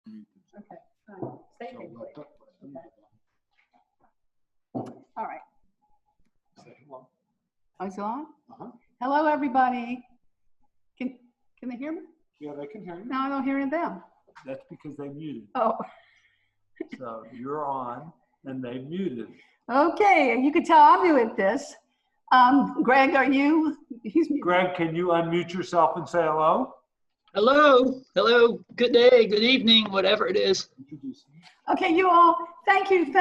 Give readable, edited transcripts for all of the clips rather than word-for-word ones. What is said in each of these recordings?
Okay. Stay here, please. Okay. All right. Oh, is it on? Hello, everybody. Can they hear me? Yeah, they can hear you. No, I don't hear them. That's because they muted. Oh. So you're on, and they muted. Okay, you can tell I'm new at this. Greg, are you? He's muted. Greg, can you unmute yourself and say hello? Hello, hello, good day, good evening, whatever it is. Okay, you all, thank you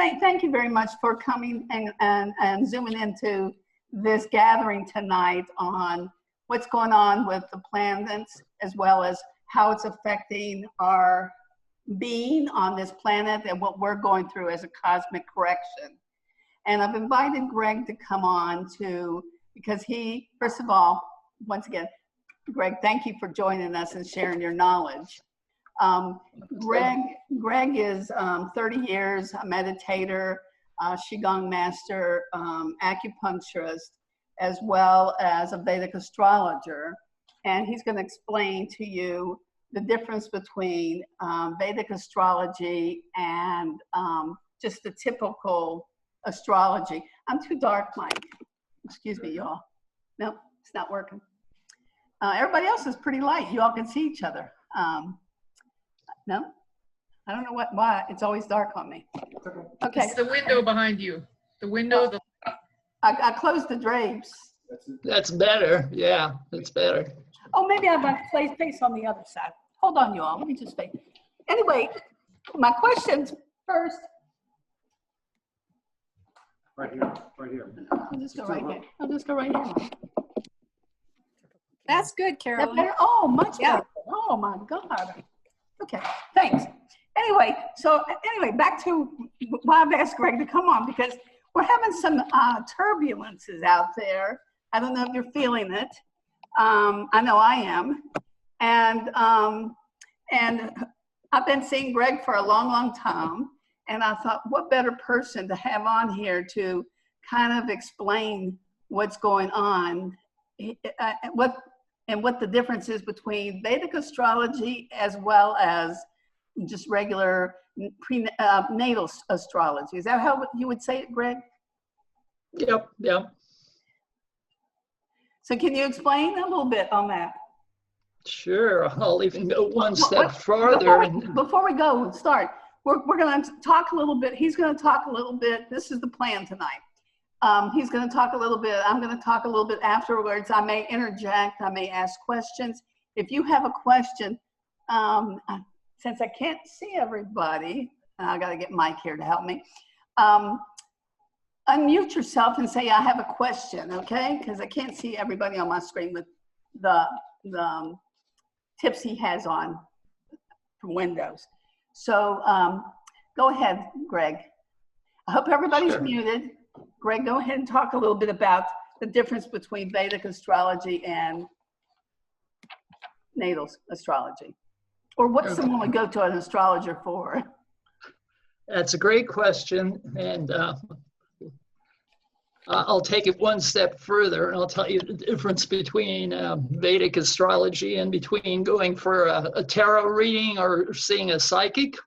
very much for coming and zooming into this gathering tonight on what's going on with the planets, as well as how it's affecting our being on this planet and what we're going through as a cosmic correction. And I've invited Greg to come on because he, first of all, once again, Greg, thank you for joining us and sharing your knowledge. Greg is 30 years a meditator, Qigong master, acupuncturist, as well as a Vedic astrologer. And he's going to explain to you the difference between Vedic astrology and just the typical astrology. I'm too dark, Mike. Excuse me, y'all. No, it's not working. Everybody else is pretty light. You all can see each other. No? I don't know why. It's always dark on me. Okay. It's the window behind you. The window. I closed the drapes. That's better, yeah, that's better. Oh, maybe I might face on the other side. Hold on, you all. Let me just face. Anyway, my questions first. Right here, right here. I'll just go right here. I'll just go right here. That's good, Carolyn. That better? Oh, much better. Oh my God. Okay, thanks. Anyway, back to why I've asked Greg to come on, because we're having some turbulences out there. I don't know if you're feeling it. I know I am. And I've been seeing Greg for a long, long time. And I thought, what better person to have on here to kind of explain what's going on, what the difference is between Vedic astrology as well as just regular prenatal astrology. Is that how you would say it, Greg? Yep, yep. So can you explain a little bit on that? Sure, I'll even go one step farther. Before we go, start. We're going to talk a little bit. He's going to talk a little bit. This is the plan tonight. He's going to talk a little bit. I'm going to talk a little bit afterwards. I may interject. I may ask questions. If you have a question, since I can't see everybody, and I got to get Mike here to help me, unmute yourself and say, I have a question, okay? Because I can't see everybody on my screen with the tips he has on from Windows. So go ahead, Greg. I hope everybody's muted. Greg, go ahead and talk a little bit about the difference between Vedic astrology and natal astrology. Or what someone would go to an astrologer for. That's a great question. And I'll take it one step further, and I'll tell you the difference between Vedic astrology and between going for a tarot reading or seeing a psychic.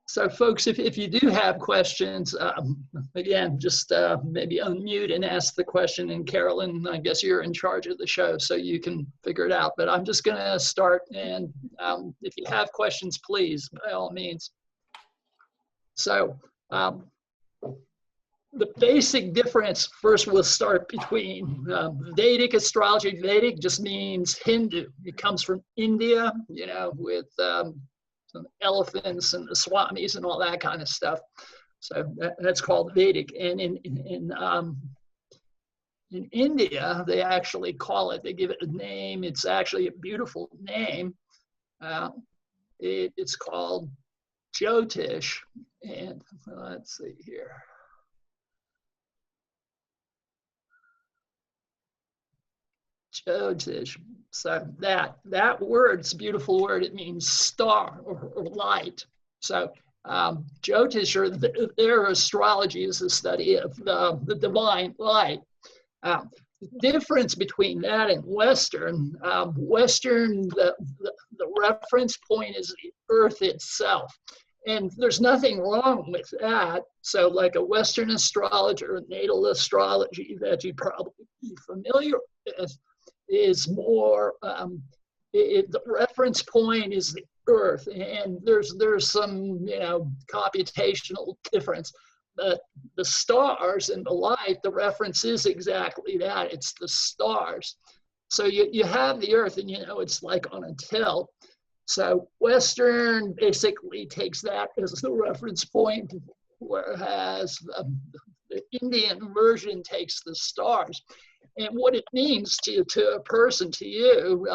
So folks, if you do have questions, again, just maybe unmute and ask the question. And Carolyn, I guess you're in charge of the show, so you can figure it out. But I'm just going to start. And if you have questions, please, by all means. So the basic difference, first we'll start between Vedic astrology. Vedic just means Hindu. It comes from India, you know, with some elephants and the swamis and all that kind of stuff. So that's called Vedic. And in India, they actually call it, they give it a name. It's actually a beautiful name. It's called Jyotish. And let's see here. Jyotish. So that word, it's a beautiful word. It means star or light. So Jyotish, or their astrology, is the study of the divine light. The difference between that and Western, the reference point is the Earth itself. And there's nothing wrong with that. So like a Western astrologer, natal astrology that you'd probably be familiar with is more, the reference point is the Earth. And there's some, computational difference. But the stars and the light, the reference is exactly that. It's the stars. So you have the Earth, and it's like on a tilt. So Western basically takes that as the reference point, whereas the Indian version takes the stars. And what it means to a person, to you,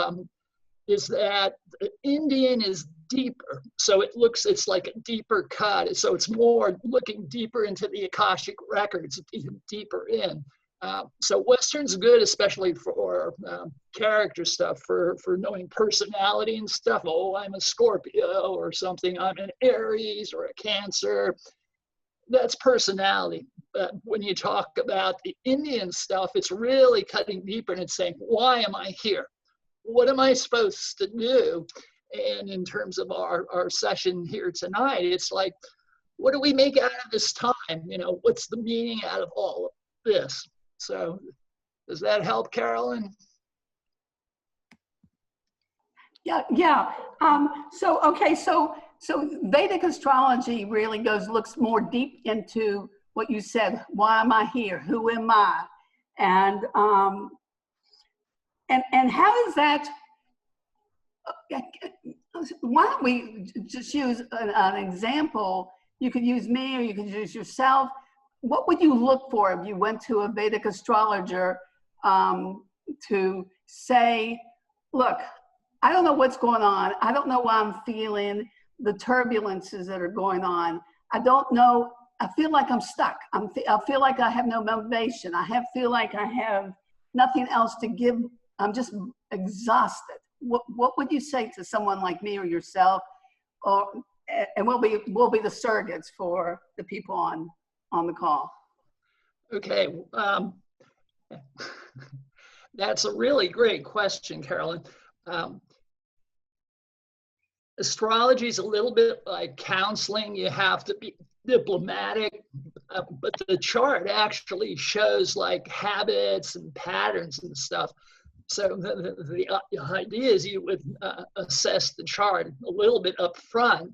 is that the Indian is deeper. So it's like a deeper cut. So it's more looking deeper into the Akashic records, deeper in. So Western's good, especially for character stuff, for knowing personality and stuff. Oh, I'm a Scorpio or something. I'm an Aries or a Cancer. That's personality. But when you talk about the Indian stuff, it's really cutting deeper, and it's saying, why am I here? What am I supposed to do? And in terms of our session here tonight, it's like, what do we make out of this time? What's the meaning out of all of this? So does that help, Carolyn? Yeah. So Vedic astrology really looks more deep into what you said. Why am I here? Who am I? And how is that? Why don't we just use an example? You could use me, or you could use yourself. What would you look for if you went to a Vedic astrologer to say, look, I don't know what's going on. I don't know why I'm feeling the turbulences that are going on. I don't know. I feel like I'm stuck. I feel like I have no motivation. Feel like I have nothing else to give. I'm just exhausted. What would you say to someone like me or yourself? And we'll be the surrogates for the people on the call. Okay, that's a really great question, Carolyn. Astrology is a little bit like counseling. You have to be diplomatic, but the chart actually shows like habits and patterns and stuff. So the idea is you would assess the chart a little bit up front.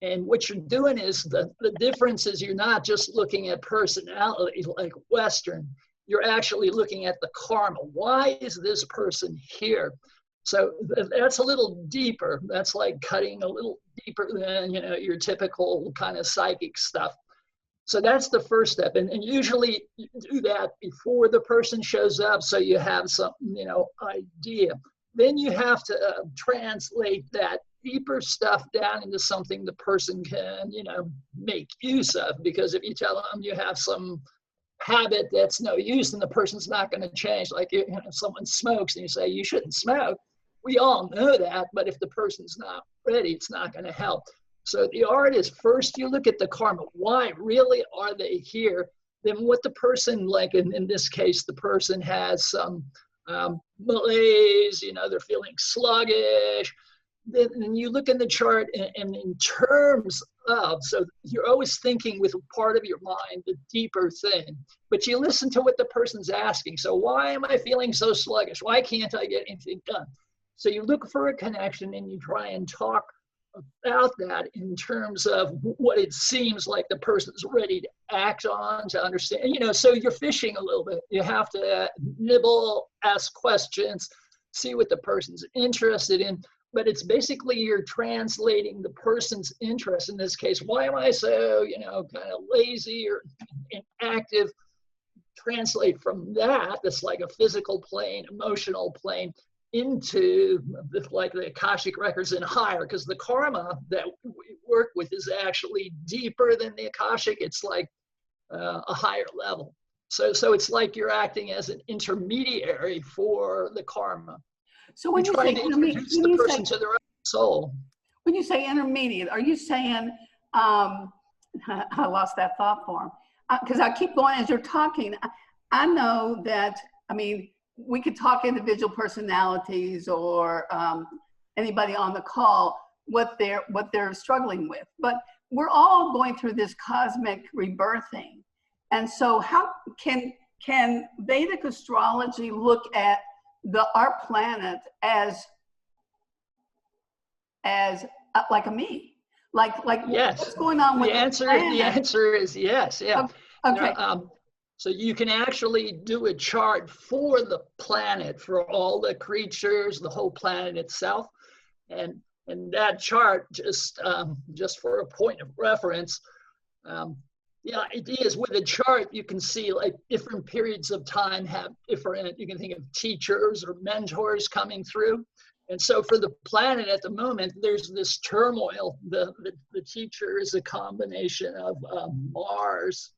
And what you're doing is the difference is you're not just looking at personality like Western, you're actually looking at the karma. Why is this person here? So that's a little deeper. That's like cutting a little deeper than your typical kind of psychic stuff. So that's the first step. And usually you do that before the person shows up, so you have some idea. Then you have to translate that deeper stuff down into something the person can, make use of. Because if you tell them you have some habit that's no use, then the person's not going to change. Like if someone smokes and you say you shouldn't smoke, we all know that, but if the person's not ready, it's not going to help. So the art is first you look at the karma. Why really are they here? Then what the person, like in this case, the person has some malaise, they're feeling sluggish. Then you look in the chart and in terms of, so you're always thinking with part of your mind, the deeper thing, but you listen to what the person's asking. So why am I feeling so sluggish? Why can't I get anything done? So you look for a connection and you try and talk about that in terms of what it seems like the person's ready to act on, to understand, so you're fishing a little bit. You have to nibble, ask questions, see what the person's interested in, but it's basically you're translating the person's interest. In this case, why am I so, kind of lazy or inactive? Translate from that's like a physical plane, emotional plane, into like the Akashic records and higher, because the karma that we work with is actually deeper than the Akashic. It's like a higher level. So it's like you're acting as an intermediary for the karma. So when you say introduce the person to their own soul. When you say intermediate, are you saying, I lost that thought form, because I keep going as you're talking. I know that, we could talk individual personalities or anybody on the call what they're struggling with. But we're all going through this cosmic rebirthing. And so how can Vedic astrology look at our planet as like a me? Like Yes. what's going on with the answer is yes. Yeah. Okay. So you can actually do a chart for the planet, for all the creatures, the whole planet itself, and that chart, just for a point of reference, the idea is with a chart you can see like different periods of time have different. You can think of teachers or mentors coming through. And so for the planet at the moment, there's this turmoil. The teacher is a combination of Mars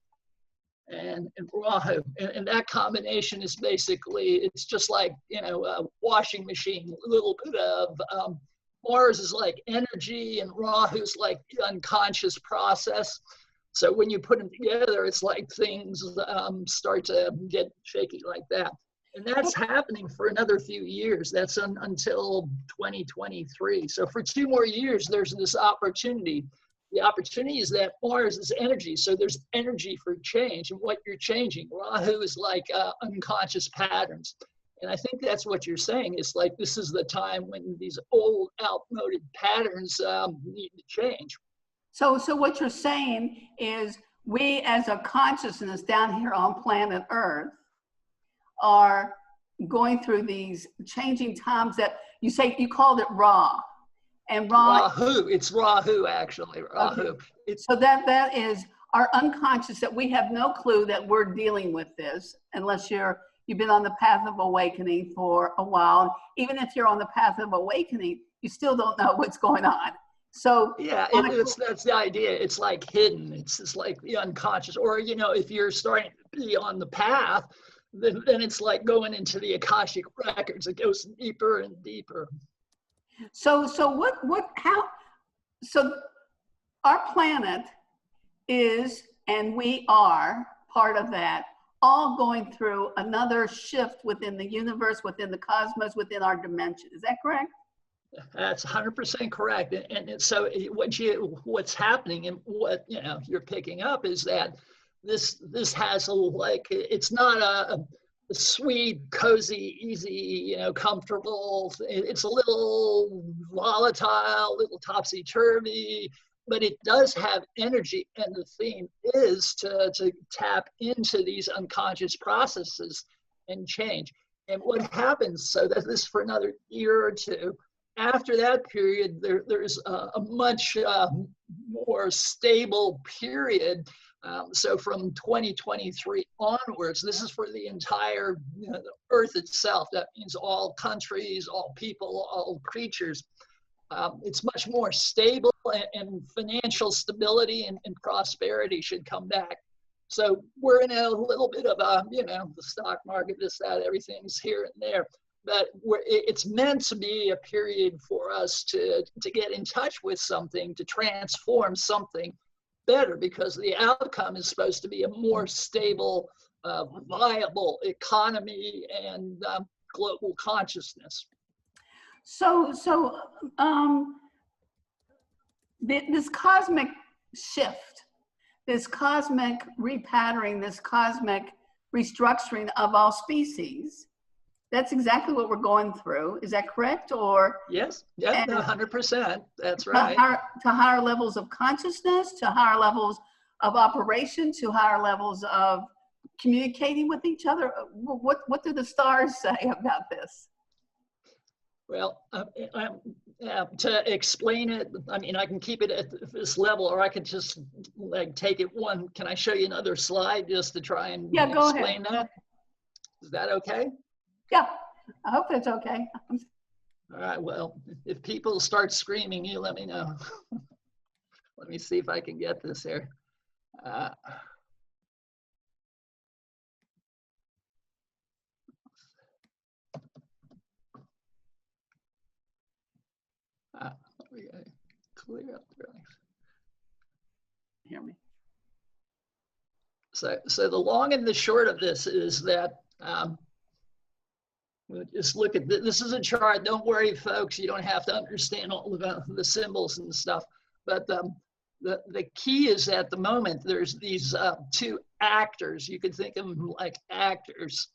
and Rahu. And that combination is basically, it's just like, a washing machine. A little bit of Mars is like energy and Rahu is like the unconscious process. So when you put them together, it's like things start to get shaky like that. And that's happening for another few years. That's until 2023. So for 2 more years, there's this opportunity. The opportunity is that Mars is energy. So there's energy for change and what you're changing. Rahu is like unconscious patterns. And I think that's what you're saying. It's like this is the time when these old outmoded patterns need to change. So what you're saying is we as a consciousness down here on planet Earth are going through these changing times that you called it Ra. And Rahu, it's Rahu actually, Rahu. Okay. So that is our unconscious, that we have no clue that we're dealing with this unless you've been on the path of awakening for a while. Even if you're on the path of awakening, you still don't know what's going on. So yeah, that's the idea. It's like hidden. It's just like the unconscious. Or, if you're starting to be on the path, then it's like going into the Akashic records. It goes deeper and deeper. So our planet is, and we are part of that, all going through another shift within the universe, within the cosmos, within our dimension. Is that correct? That's 100% correct. And so what's happening and what you're picking up is that this has it's not a sweet, cozy, easy, comfortable. It's a little volatile, a little topsy-turvy, but it does have energy. And the theme is to tap into these unconscious processes and change. And what happens, so that this for another year or two, after that period, there's a much more stable period. So from 2023 onwards, this is for the entire the Earth itself. That means all countries, all people, all creatures. It's much more stable, and financial stability and prosperity should come back. So we're in a little bit of a, the stock market, this, that, everything's here and there. But it's meant to be a period for us to get in touch with something, to transform something better, because the outcome is supposed to be a more stable, viable economy and global consciousness. So this cosmic shift, this cosmic repatterning, this cosmic restructuring of all species, that's exactly what we're going through. Is that correct? Or yes, yeah, 100%. That's right. To higher levels of consciousness, to higher levels of operation, to higher levels of communicating with each other. What do the stars say about this? Well, to explain it, I mean, I can keep it at this level, or I could just take it one. Can I show you another slide just to try and explain that? Is that okay? Yeah, I hope that's okay. All right, well, if people start screaming, you let me know. Let me see if I can get this here. We gotta clear up there. Hear me? So the long and the short of this is that We'll just look at this is a chart. Don't worry, folks. You don't have to understand all of the symbols and stuff. But the key is at the moment there's these two actors. You could think of them like actors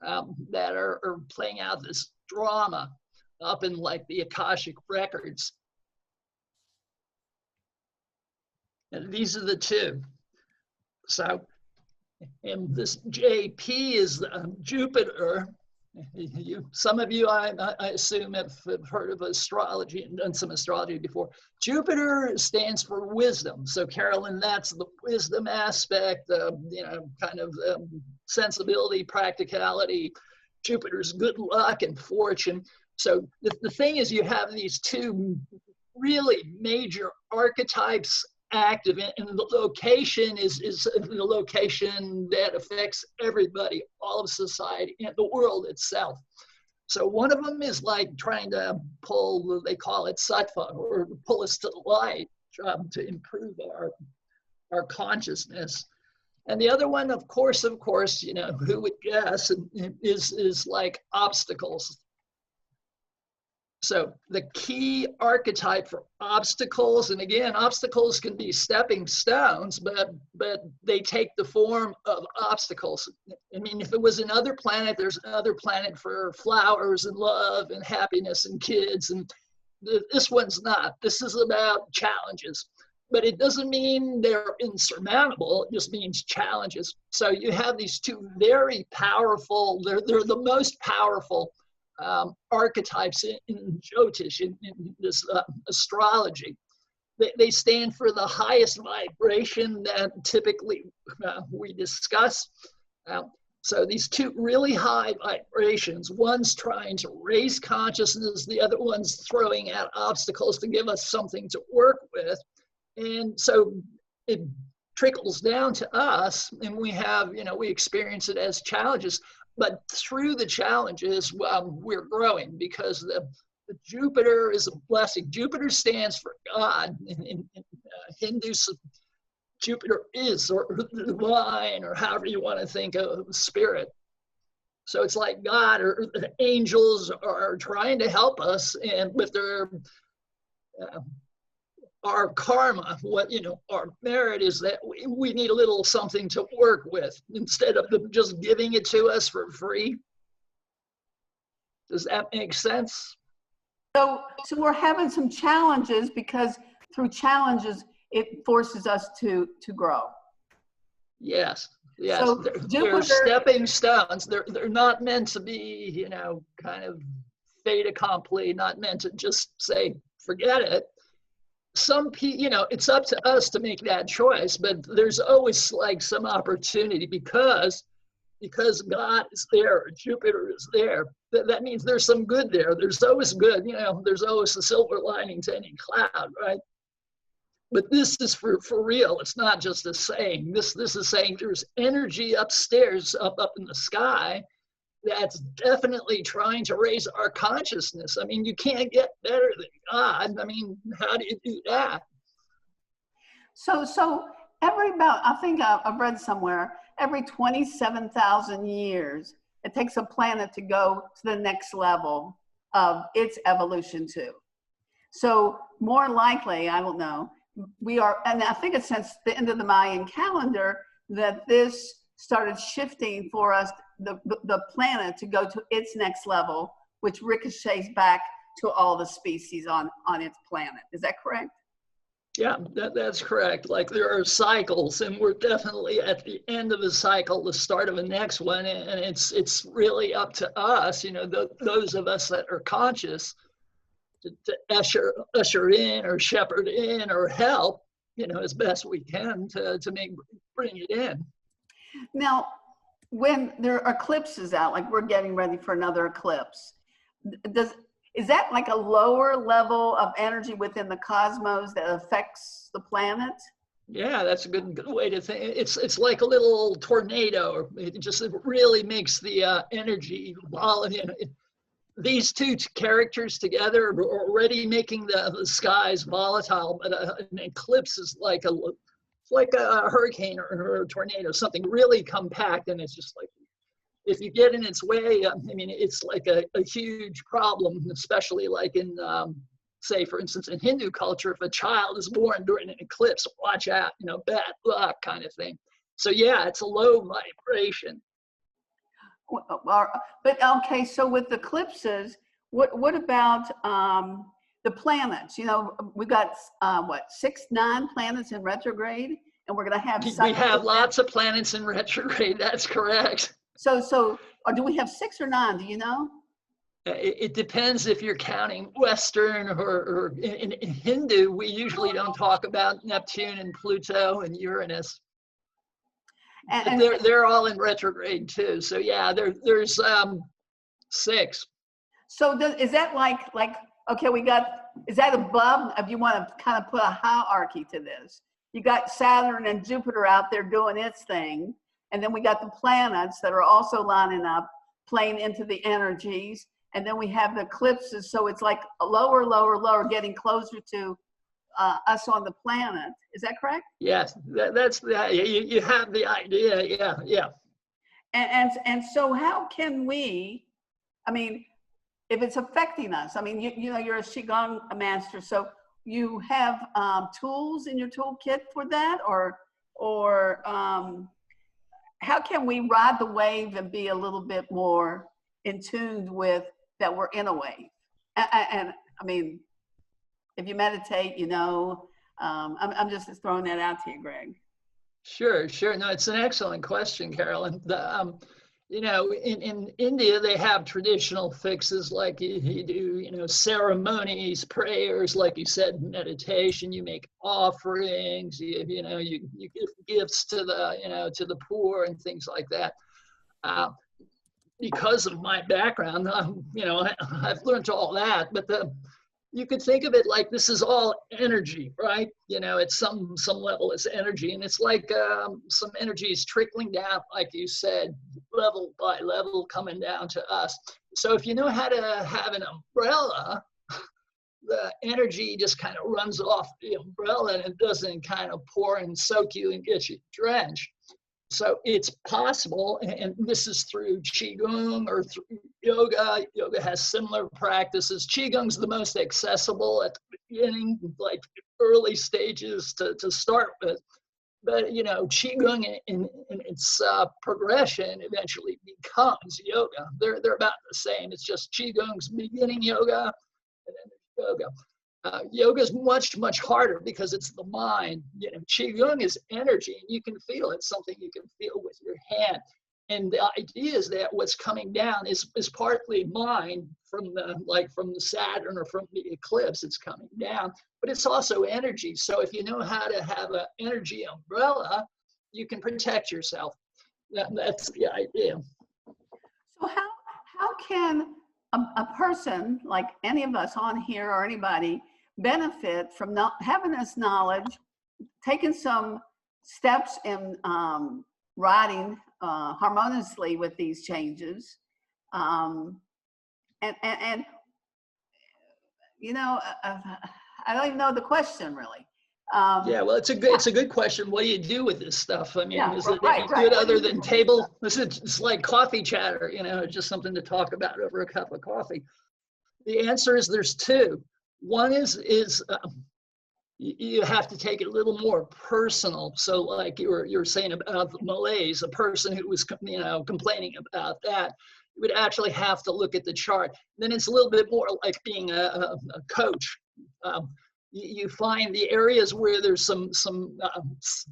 that are playing out this drama up in like the Akashic records. And these are the two. So, and this JP is Jupiter. Some of you, I assume, have heard of astrology and done some astrology before. Jupiter stands for wisdom. So, Carolyn, that's the wisdom aspect, kind of sensibility, practicality. Jupiter's good luck and fortune. So, the thing is, you have these two really major archetypes active, and the location is the location that affects everybody, all of society and the world itself. So one of them is like trying to pull, they call it sattva, or pull us to the light, to improve our consciousness. And the other one, of course, you know, who would guess, is like obstacles. So the key archetype for obstacles, and again, obstacles can be stepping stones, but they take the form of obstacles. I mean, if it was another planet, there's another planet for flowers and love and happiness and kids, and this one's not. This is about challenges, but it doesn't mean they're insurmountable. It just means challenges. So you have these two very powerful, they're the most powerful archetypes in Jyotish, in this astrology. They stand for the highest vibration that typically we discuss. So these two really high vibrations, one's trying to raise consciousness, the other one's throwing out obstacles to give us something to work with. And so it trickles down to us, and we have, you know, we experience it as challenges. But through the challenges, we're growing, because the Jupiter is a blessing. Jupiter stands for God. In Hindu, Jupiter is, or the divine, or however you want to think of spirit. So it's like God, or the angels are trying to help us, and with their our karma, our merit is that we need a little something to work with instead of them just giving it to us for free. Does that make sense? So we're having some challenges, because through challenges, it forces us to grow. Yes. Yes. So they're stepping stones. They're not meant to be, kind of fait accompli, not meant to just say, forget it. Some people, it's up to us to make that choice, but there's always like some opportunity because God is there, Jupiter is there. That means there's some good there. There's always good, there's always a silver lining to any cloud, right? But this is for real. It's not just a saying. This is saying there's energy upstairs, up in the sky, that's definitely trying to raise our consciousness. I mean, you can't get better than God. I mean, how do you do that? So I think I've read somewhere, every 27,000 years, it takes a planet to go to the next level of its evolution too. So more likely, I don't know, we are, and I think it's since the end of the Mayan calendar that this started shifting for us, the planet to go to its next level, which ricochets back to all the species on its planet. Is that correct? Yeah, that's correct. Like, there are cycles, and we're definitely at the end of a cycle, the start of the next one, and it's really up to us, those of us that are conscious, to usher in or shepherd in or help, as best we can to bring it in. Now, when there are eclipses out, like we're getting ready for another eclipse, is that like a lower level of energy within the cosmos that affects the planet? Yeah, that's a good way to think. It's like a little tornado. It really makes the energy volatile. These two characters together are already making the skies volatile, but an eclipse is like a hurricane or a tornado, something really compact, and it's just like if you get in its way, I mean, it's like a huge problem, especially like in, say, for instance, in Hindu culture, if a child is born during an eclipse, watch out, you know, bad luck kind of thing. So yeah, it's a low vibration. But okay, so with eclipses, what about the planets? You know, we've got what, 9 planets in retrograde, and we're going to have. We have lots of planets in retrograde. That's correct. So, or do we have 6 or 9? Do you know? It depends if you're counting Western or in Hindu. We usually don't talk about Neptune and Pluto and Uranus. And they're all in retrograde too. So yeah, there's 6. So is that like okay, is that above, if you want to kind of put a hierarchy to this? You got Saturn and Jupiter out there doing its thing, and then we got the planets that are also lining up, playing into the energies, and then we have the eclipses, so it's like a lower, getting closer to us on the planet. Is that correct? Yes, that's you have the idea. Yeah. And so how can we, I mean, if it's affecting us, I mean, you know, you're a Qigong master, so you have tools in your toolkit for that, or how can we ride the wave and be a little bit more in tune with that we're in a wave? And I mean, if you meditate, you know, I'm just throwing that out to you, Greg. Sure. No, it's an excellent question, Carolyn. You know, in India, they have traditional fixes like you do, you know, ceremonies, prayers, like you said, meditation, you make offerings, you know, you give gifts to the, you know, to the poor and things like that. Because of my background, you know, I've learned all that, but you could think of it like this is all energy, right? You know, at some level it's energy, and it's like some energy is trickling down, like you said, level by level coming down to us. So if you know how to have an umbrella, the energy just kind of runs off the umbrella and it doesn't kind of pour and soak you and get you drenched. So it's possible, and this is through Qigong or through yoga. Yoga has similar practices. Qigong's the most accessible at the beginning, like early stages to start with. But, you know, Qigong in its progression eventually becomes yoga. They're about the same. It's just Qigong's beginning yoga, and then there's yoga. Yoga is much harder because it's the mind. You know, Qigong is energy, and you can feel it. It's something you can feel with your hand. And the idea is that what's coming down is partly mind from the Saturn or from the eclipse. It's coming down, but it's also energy. So if you know how to have an energy umbrella, you can protect yourself. That's the idea. So how can a person like any of us on here or anybody benefit from not having this knowledge, taking some steps in riding harmoniously with these changes, and you know, I don't even know the question really. Yeah, well, it's a good question. What do you do with this stuff? I mean, yeah, is it right. good other than table? It's like coffee chatter, you know, just something to talk about over a cup of coffee. The answer is there's 2. One is you have to take it a little more personal. So like you're saying about the malaise, a person who was, you know, complaining about that, you would actually have to look at the chart. Then it's a little bit more like being a coach. You find the areas where there's some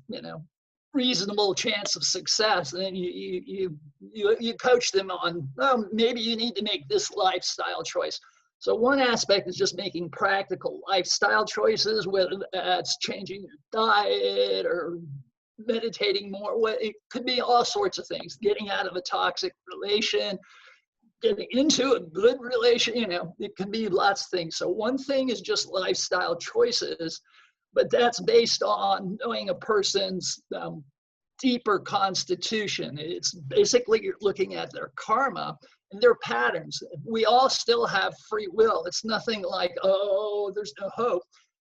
you know, reasonable chance of success, and then you coach them on, well, maybe you need to make this lifestyle choice. So one aspect is just making practical lifestyle choices, whether that's changing your diet or meditating more. It could be all sorts of things, getting out of a toxic relation, getting into a good relation, you know, it can be lots of things. So one thing is just lifestyle choices, but that's based on knowing a person's deeper constitution. It's basically you're looking at their karma and their patterns. We all still have free will. It's nothing like, oh, there's no hope.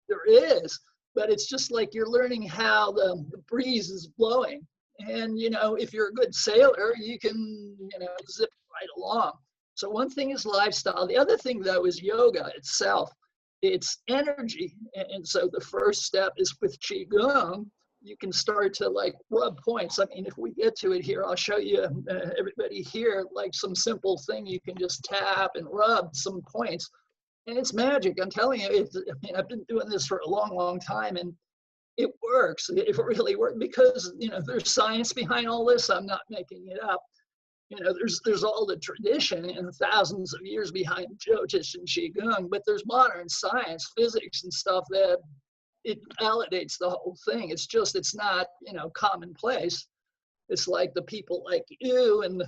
There is, but it's just like you're learning how the breeze is blowing. And, you know, if you're a good sailor, you can, you know, zip right along. So one thing is lifestyle. The other thing, though, is yoga itself. It's energy. And so the first step is with Qigong. You can start to like rub points. I mean, if we get to it here, I'll show you everybody here, like some simple thing you can just tap and rub some points. And it's magic. I'm telling you, I mean, I've been doing this for a long, long time, and it works. It really works because, you know, there's science behind all this. I'm not making it up. You know, there's all the tradition and thousands of years behind Jyotish and Qigong, but there's modern science, physics and stuff that it validates the whole thing. It's just, it's not, you know, commonplace. It's like the people like you and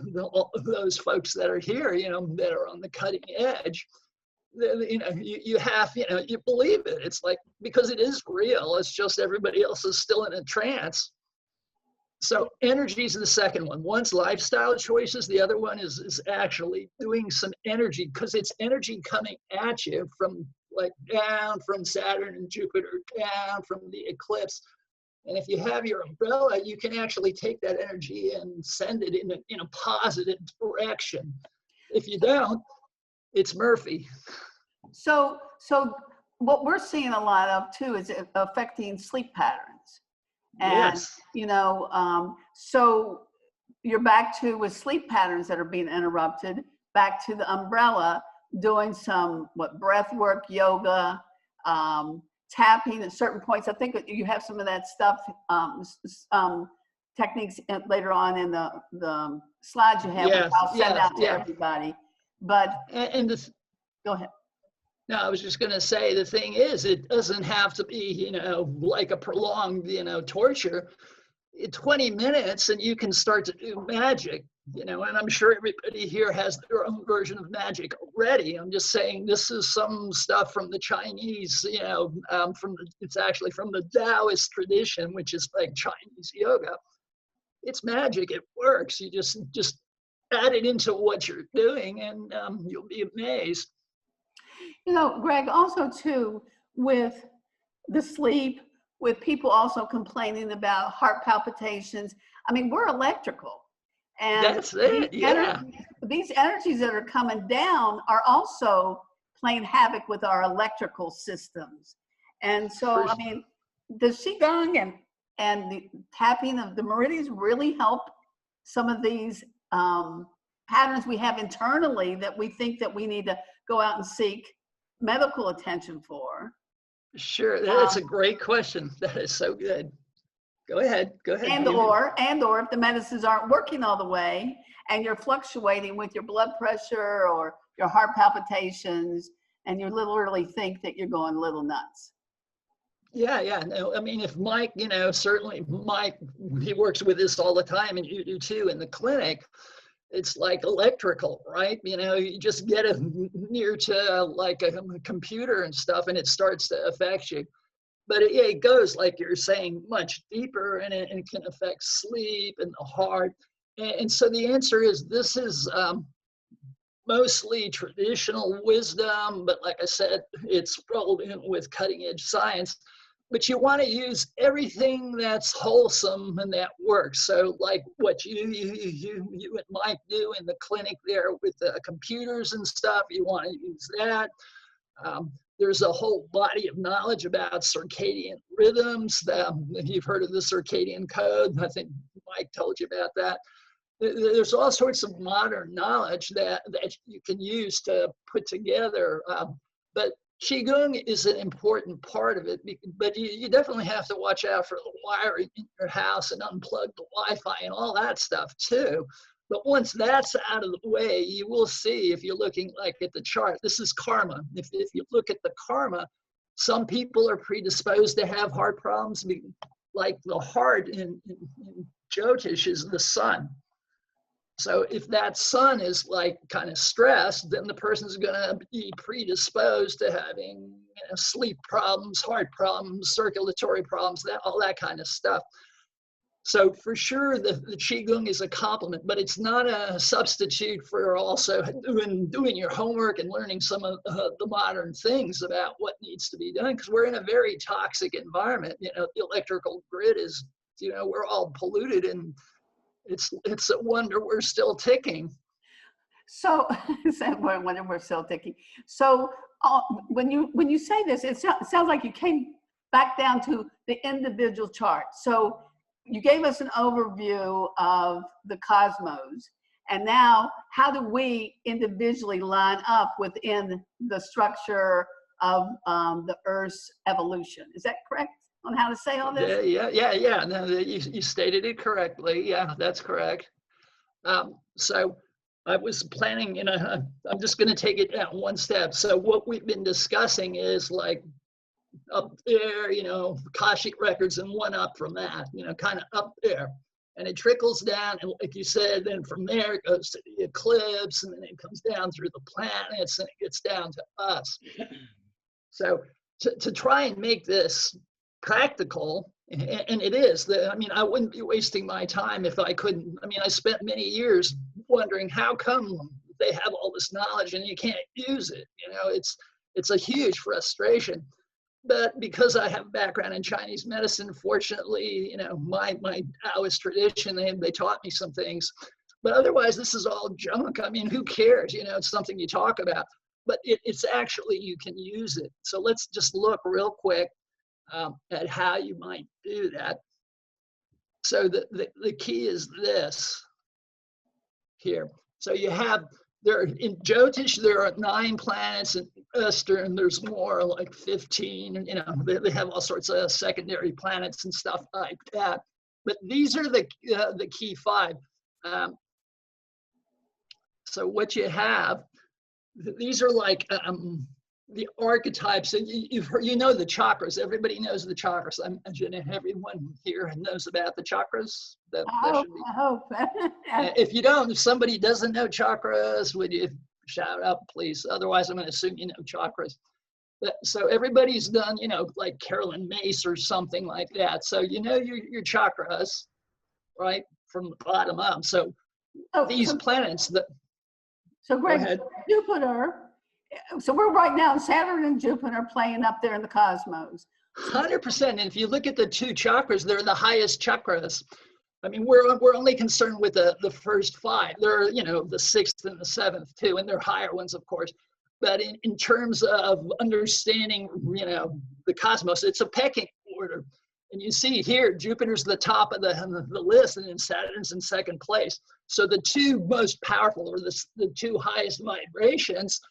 those folks that are here, you know, that are on the cutting edge. You know, you have, you know, you believe it. It's like, because it is real. It's just everybody else is still in a trance. So energy is the second one. One's lifestyle choices. The other one is actually doing some energy, because it's energy coming at you from like down from Saturn and Jupiter, down from the eclipse. And if you have your umbrella, you can actually take that energy and send it in a positive direction. If you don't, it's Murphy. So what we're seeing a lot of too is affecting sleep patterns. And, Yes. you know, so you're back to with sleep patterns that are being interrupted, back to the umbrella, doing some, breath work, yoga, tapping at certain points. I think you have some of that stuff, techniques later on in the slides you have, which I'll send out to everybody. But and this, go ahead. no, I was just going to say, the thing is, it doesn't have to be, you know, like a prolonged, you know, torture. 20 minutes and you can start to do magic, you know, and I'm sure everybody here has their own version of magic already. I'm just saying this is some stuff from the Chinese, you know, it's actually from the Taoist tradition, which is like Chinese yoga. It's magic. It works. You just add it into what you're doing and you'll be amazed. You know, Greg, also too, with the sleep, with people also complaining about heart palpitations. I mean, we're electrical. And that's it, yeah. These energies that are coming down are also playing havoc with our electrical systems. And so, I mean, the Qigong and the tapping of the meridians really help some of these patterns we have internally that we think that we need to go out and seek medical attention for. Sure, that's a great question. That is so good. Go ahead. And or if the medicines aren't working all the way and you're fluctuating with your blood pressure or your heart palpitations and you literally think that you're going a little nuts. Yeah. No, I mean, if Mike, you know, certainly Mike, he works with this all the time, and you do too in the clinic. It's like electrical, right? You know, you just get it near to like a computer and stuff, and it starts to affect you. But it goes, like you're saying, much deeper, and it can affect sleep and the heart. And so the answer is, this is mostly traditional wisdom, but like I said, it's rolled in with cutting edge science. But you want to use everything that's wholesome and that works. So like what you and Mike do in the clinic there with the computers and stuff, you want to use that. There's a whole body of knowledge about circadian rhythms. If you've heard of the circadian code, I think Mike told you about that. There's all sorts of modern knowledge that you can use to put together. But Qigong is an important part of it, but you definitely have to watch out for the wiring in your house and unplug the Wi-Fi and all that stuff too. But once that's out of the way, you will see, if you're looking like at the chart, this is karma. If you look at the karma, some people are predisposed to have heart problems, like the heart in Jyotish is the sun. So if that sun is like kind of stressed, then the person's going to be predisposed to having, you know, sleep problems, heart problems, circulatory problems, all that kind of stuff. So for sure, the Qigong is a complement, but it's not a substitute for also doing your homework and learning some of the modern things about what needs to be done, because we're in a very toxic environment. You know, the electrical grid is you know, we're all polluted, and it's a wonder we're still ticking. So, when we're still ticking. So, when you say this, it sounds like you came back down to the individual chart. So, you gave us an overview of the cosmos, and now how do we individually line up within the structure of the Earth's evolution? Is that correct on how to say all this? Yeah. No, you stated it correctly. Yeah, that's correct. So I was planning, you know, I'm just going to take it down one step. So what we've been discussing is like up there, you know, Akashic records and one up from that, you know, kind of up there. And it trickles down, and like you said, then from there it goes to the eclipse, and then it comes down through the planets, and it gets down to us. So to try and make this practical, and it is, I mean, I wouldn't be wasting my time if I couldn't. I mean, I spent many years wondering how come they have all this knowledge and you can't use it. You know, it's a huge frustration. But because I have a background in Chinese medicine, fortunately, you know, my Taoist tradition, they taught me some things. But otherwise, this is all junk. I mean, who cares? You know, it's something you talk about. But it's actually, you can use it. So let's just look real quick at how you might do that. So the key is this here. So you have, in Jyotish, there are 9 planets. In Eastern, there's more, like 15. And, you know, they have all sorts of secondary planets and stuff like that. But these are the key 5. So what you have, these are like the archetypes. And you've heard, you know, the chakras. Everybody knows the chakras. I imagine everyone here knows about the chakras. I hope. If you don't, if somebody doesn't know chakras, would you shout out, please? Otherwise, I'm going to assume you know chakras. So everybody's done, you know, like Carolyn Mace or something like that. So you know your chakras, right, from the bottom up. So these planets that. So Greg, Jupiter. So we're right now Saturn and Jupiter playing up there in the cosmos. 100%. And if you look at the 2 chakras, they're the highest chakras. I mean, we're only concerned with the first 5. They're, you know, the 6th and the 7th too, and they're higher ones, of course. But in terms of understanding, you know, the cosmos, it's a pecking order. And you see here, Jupiter's the top of the list, and then Saturn's in 2nd place. So the 2 most powerful, or the 2 highest vibrations,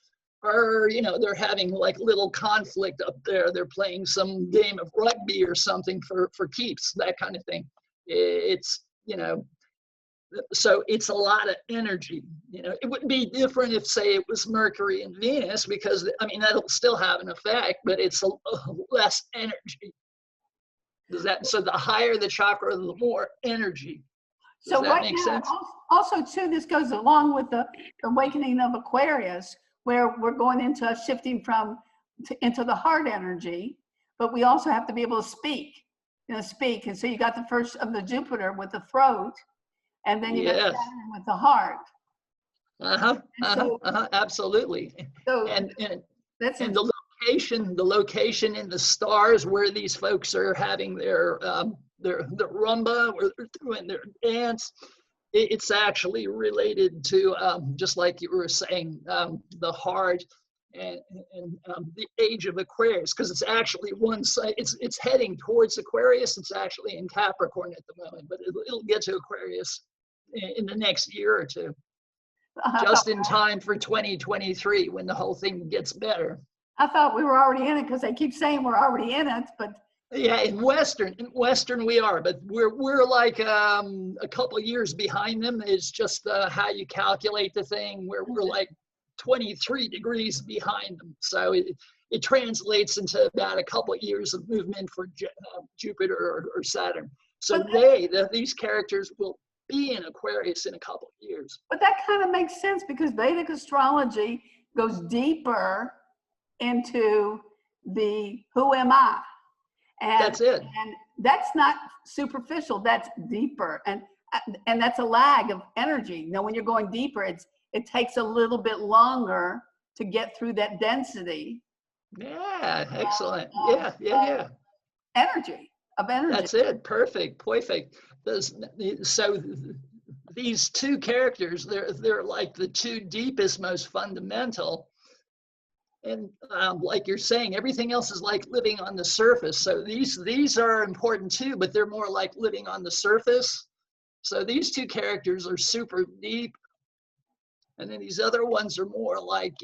are, you know, they're having like little conflict up there. They're playing some game of rugby or something for keeps, that kind of thing. It's, you know, so it's a lot of energy. You know, it would be different if, say, it was Mercury and Venus, because, I mean, that'll still have an effect, but it's a less energy. Does that, so the higher the chakra, the more energy. Does so that right make now, sense? also too, this goes along with the awakening of Aquarius, where we're going into a shifting into the heart energy, but we also have to be able to speak, you know, speak. And so you got the first of the Jupiter with the throat, and then you got Saturn with the heart. Absolutely. So and that's the location in the stars where these folks are having their rumba, where they're doing their dance. It's actually related to, just like you were saying, the heart and the age of Aquarius, because it's actually one side. It's heading towards Aquarius. It's actually in Capricorn at the moment, but it'll get to Aquarius in the next year or 2, just in time for 2023, when the whole thing gets better. I thought we were already in it, because they keep saying we're already in it, but. Yeah, in Western we are, but we're like a couple of years behind them. It's just how you calculate the thing. We're like 23 degrees behind them. So it translates into about a couple of years of movement for Jupiter or Saturn. So these characters will be in Aquarius in a couple of years. But that kind of makes sense, because Vedic astrology goes deeper into the who am I? And that's it. And that's not superficial, that's deeper. And that's a lag of energy. You know, when you're going deeper, it takes a little bit longer to get through that density. Yeah, excellent. Yeah. Energy of energy. That's it. Perfect. So these two characters, they're like the two deepest, most fundamental. And like you're saying, everything else is like living on the surface. So these are important too, but they're more like living on the surface. So these two characters are super deep. And then these other ones are more like,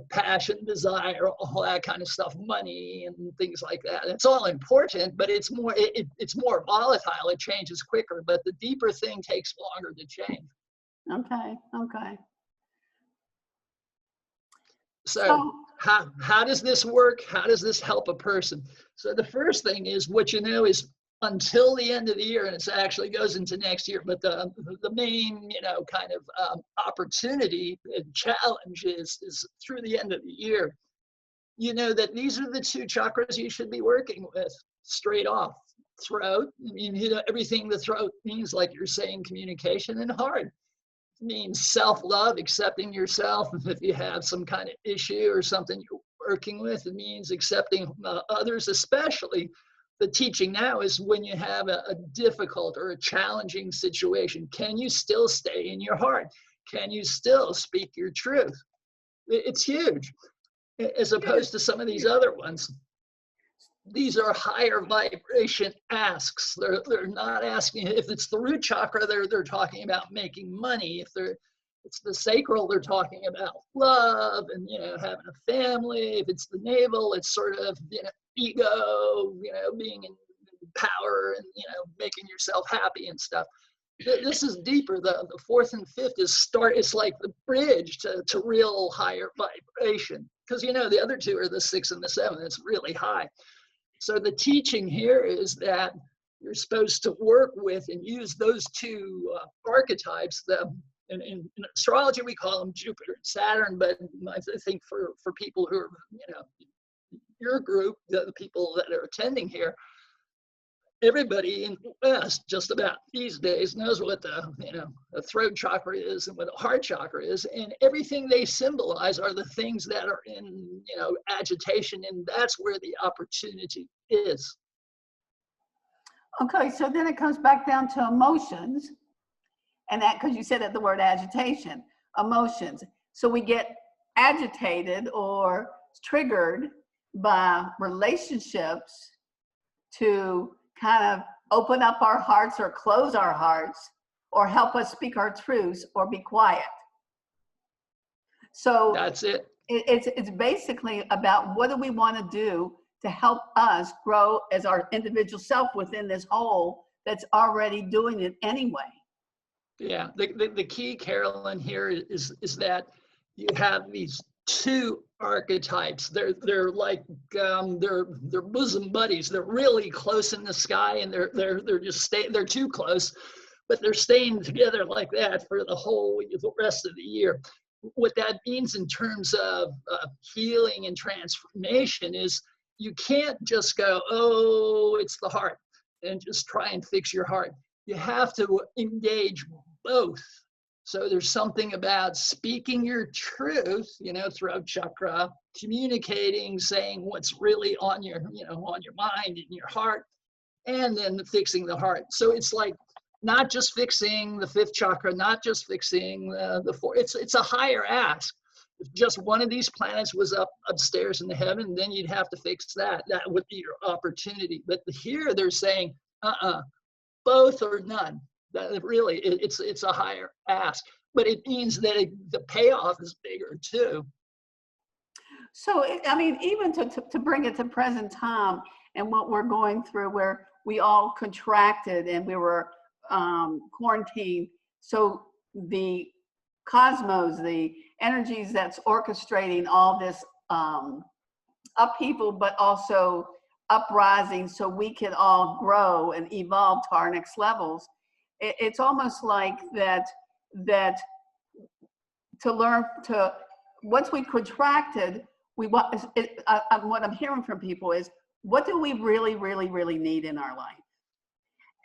passion, desire, all that kind of stuff, money and things like that. It's all important, but it's more it's more volatile. It changes quicker, but the deeper thing takes longer to change. Okay. So how does this work? How does this help a person? So the first thing is what is until the end of the year, and it actually goes into next year, but the main, kind of opportunity and challenge is through the end of the year. That these are the two chakras you should be working with straight off. Throat, everything the throat means, like you're saying, communication, and heart means self-love, accepting yourself. If you have some kind of issue or something you're working with, it means accepting others, especially. The teaching now is when you have a difficult or a challenging situation, can you still stay in your heart? Can you still speak your truth? It's huge, as opposed to some of these other ones. These are higher vibration asks. They're not asking. If it's the root chakra, they're talking about making money. If it's the sacral, they're talking about love and having a family. If it's the navel, it's sort of ego, being in power and making yourself happy and stuff. This is deeper. The fourth and fifth it's like the bridge to real higher vibration, because the other two are the 6 and the 7. It's really high. So the teaching here is that you're supposed to work with and use those two archetypes. In astrology, we call them Jupiter and Saturn, but I think for people who are, your group, the people that are attending here, everybody in the West just about these days knows what the throat chakra is and what the heart chakra is, and everything they symbolize are the things that are in agitation, and that's where the opportunity is. Okay, so then it comes back down to emotions, and that, because you said that the word agitation, emotions. So we get agitated or triggered by relationships to kind of open up our hearts or close our hearts or help us speak our truths or be quiet. So that's it. It's basically about what do we want to do to help us grow as our individual self within this whole that's already doing it anyway. Yeah, the key, Carolyn, here is that you have these two archetypes. They're like they're bosom buddies. They're really close in the sky, and they're too close, but they're staying together like that for the rest of the year. What that means in terms of healing and transformation is you can't just go, oh, it's the heart, and just try and fix your heart. You have to engage both. So there's something about speaking your truth, throat chakra, communicating, saying what's really on your mind and your heart, and then fixing the heart. So it's like not just fixing the fifth chakra, not just fixing the fourth. It's a higher ask. If just one of these planets was upstairs in the heaven, then you'd have to fix that. That would be your opportunity. But here they're saying, both or none. That really, it's a higher ask, but it means that the payoff is bigger too. So, even to bring it to present time and what we're going through, where we all contracted and we were quarantined. So the cosmos, the energies that's orchestrating all this upheaval, but also uprising so we can all grow and evolve to our next levels. It's almost like that to learn to, once we contracted, what I'm hearing from people is, what do we really, really, really need in our life?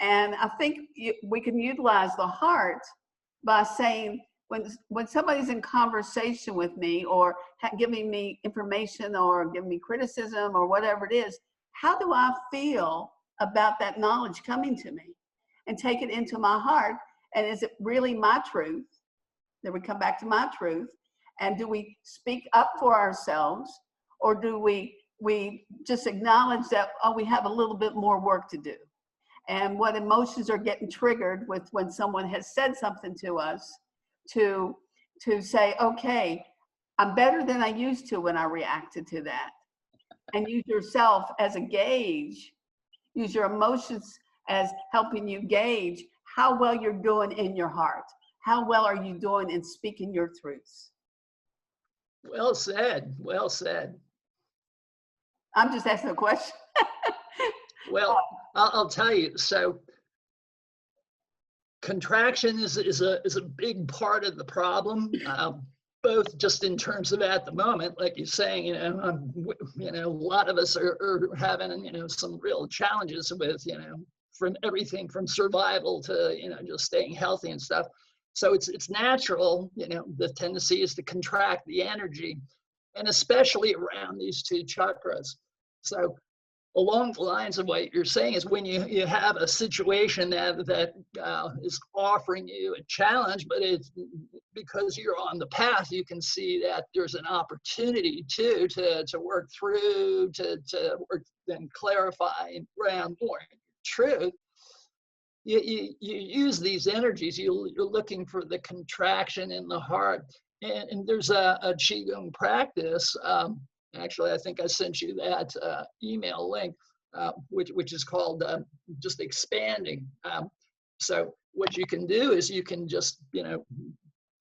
And I think we can utilize the heart by saying, when somebody's in conversation with me or giving me information or giving me criticism or whatever it is, how do I feel about that knowledge coming to me and take it into my heart? And is it really my truth? Then we come back to my truth. And do we speak up for ourselves, or do we just acknowledge that, oh, we have a little bit more work to do? And what emotions are getting triggered with when someone has said something to us, to say, okay, I'm better than I used to when I reacted to that. And use yourself as a gauge. Use your emotions as helping you gauge how well you're doing in your heart. How well are you doing in speaking your truths? Well said. Well said. I'm just asking a question. Well, I'll tell you. So, contraction is a big part of the problem. Both just in terms of at the moment, like you're saying, a lot of us are having, some real challenges with, from everything from survival to, just staying healthy and stuff. So it's natural, the tendency is to contract the energy, and especially around these two chakras. So along the lines of what you're saying is when you have a situation that is offering you a challenge, but it's because you're on the path, you can see that there's an opportunity to work through, to work, then clarify around more truth. You use these energies, you're looking for the contraction in the heart. And there's a Qigong practice. Actually, I think I sent you that email link, which is called just expanding. So what you can do is you can just,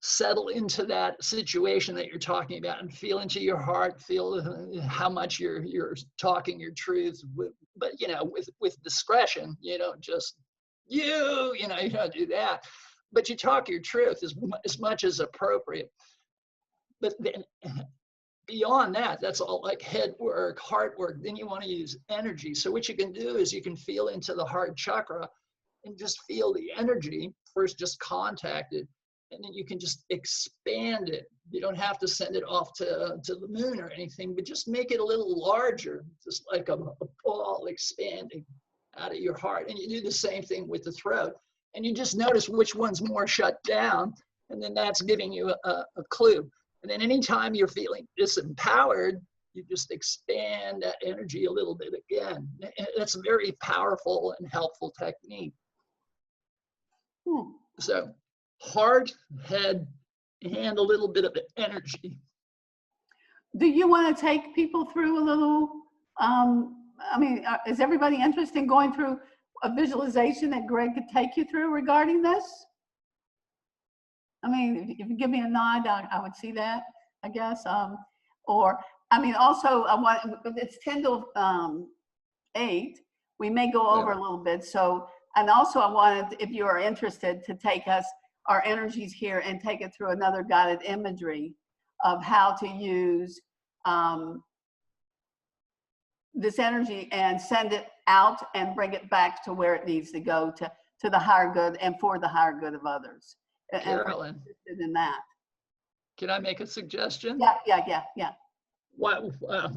settle into that situation that you're talking about and feel into your heart, feel how much you're talking your truth, but, with discretion. You don't just, you don't do that, but you talk your truth as much as appropriate. But then beyond that, that's all like head work, heart work. Then you want to use energy. So what you can do is you can feel into the heart chakra and just feel the energy. First, just contact it, and then you can just expand it. You don't have to send it off to the moon or anything, but just make it a little larger, just like a ball expanding out of your heart. And you do the same thing with the throat. And you just notice which one's more shut down, and then that's giving you a clue. And then anytime you're feeling disempowered, you just expand that energy a little bit again. That's a very powerful and helpful technique. So heart, head, and a little bit of energy. Do you want to take people through a little, is everybody interested in going through a visualization that Greg could take you through regarding this? If you give me a nod, I would see that, I guess. Also, it's 10 to 8. We may go over a little bit. So, and also I wanted, if you are interested, to take our energies here and take it through another guided imagery of how to use this energy and send it out and bring it back to where it needs to go, to the higher good and for the higher good of others. Carolyn, in that. Can I make a suggestion? Yeah. Well,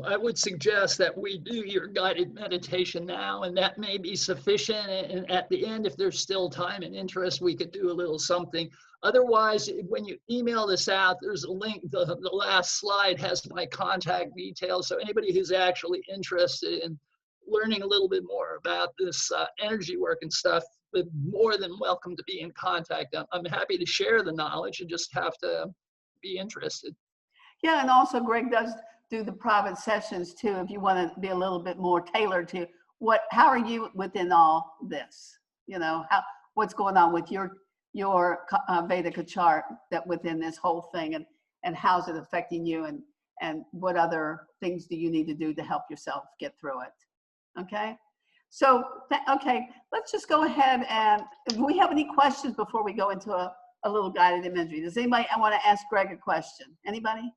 I would suggest that we do your guided meditation now, and that may be sufficient. And at the end, if there's still time and interest, we could do a little something. Otherwise, when you email this out, there's a link. The last slide has my contact details. So anybody who's actually interested in learning a little bit more about this energy work and stuff, but more than welcome to be in contact. I'm happy to share the knowledge. You just have to be interested. Yeah, and also Greg does do the private sessions too, if you want to be a little bit more tailored to how are you within all this? What's going on with your Vedic chart that within this whole thing, and how's it affecting you, and what other things do you need to do to help yourself get through it? Okay. So, okay, let's just go ahead, and do we have any questions before we go into a little guided imagery? Does anybody want to ask Greg a question? Anybody?